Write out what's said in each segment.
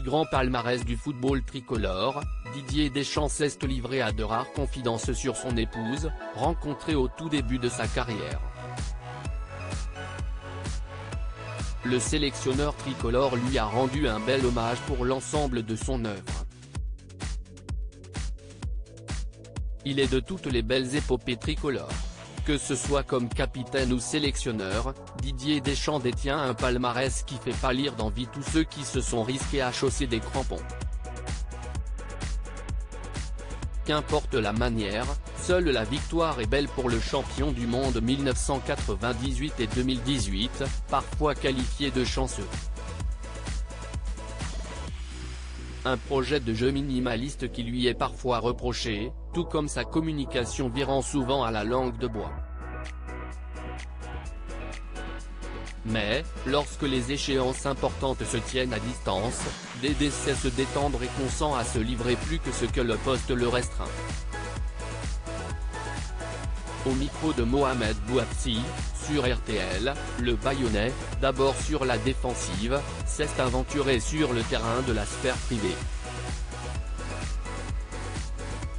grand palmarès du football tricolore, Didier Deschamps s'est livré à de rares confidences sur son épouse, rencontrée au tout début de sa carrière. Le sélectionneur tricolore lui a rendu un bel hommage pour l'ensemble de son œuvre. Il est de toutes les belles épopées tricolores. Que ce soit comme capitaine ou sélectionneur, Didier Deschamps détient un palmarès qui fait pâlir d'envie tous ceux qui se sont risqués à chausser des crampons. Qu'importe la manière, seule la victoire est belle pour le champion du monde 1998 et 2018, parfois qualifié de chanceux. Un projet de jeu minimaliste qui lui est parfois reproché, tout comme sa communication virant souvent à la langue de bois. Mais, lorsque les échéances importantes se tiennent à distance, Dédé sait se détendre et consent à se livrer plus que ce que le poste le restreint. Au micro de Mohamed Bouafsi, sur RTL, le Bayonnais, d'abord sur la défensive, s'est aventuré sur le terrain de la sphère privée.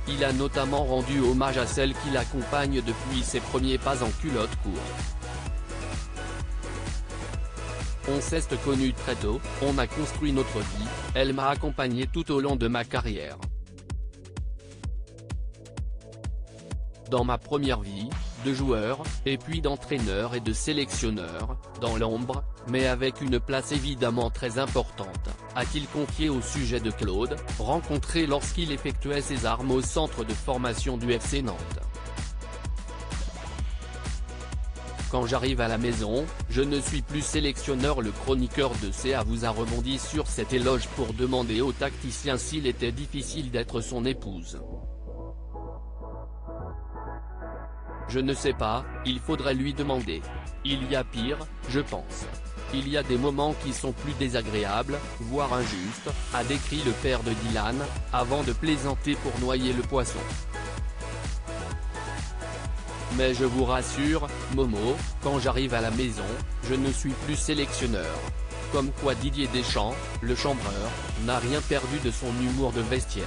Il a notamment rendu hommage à celle qui l'accompagne depuis ses premiers pas en culotte courte. On s'est connus très tôt, on a construit notre vie, elle m'a accompagné tout au long de ma carrière. Dans ma première vie, de joueur, et puis d'entraîneur et de sélectionneur, dans l'ombre, mais avec une place évidemment très importante, a-t-il confié au sujet de Claude, rencontré lorsqu'il effectuait ses armes au centre de formation du FC Nantes. Quand j'arrive à la maison, je ne suis plus sélectionneur. Le chroniqueur de CA vous a rebondi sur cet éloge pour demander au tacticien s'il était difficile d'être son épouse. Je ne sais pas, il faudrait lui demander. Il y a pire, je pense. Il y a des moments qui sont plus désagréables, voire injustes, a décrit le père de Dylan, avant de plaisanter pour noyer le poisson. Mais je vous rassure, Momo, quand j'arrive à la maison, je ne suis plus sélectionneur. Comme quoi Didier Deschamps, le chambreur, n'a rien perdu de son humour de vestiaire.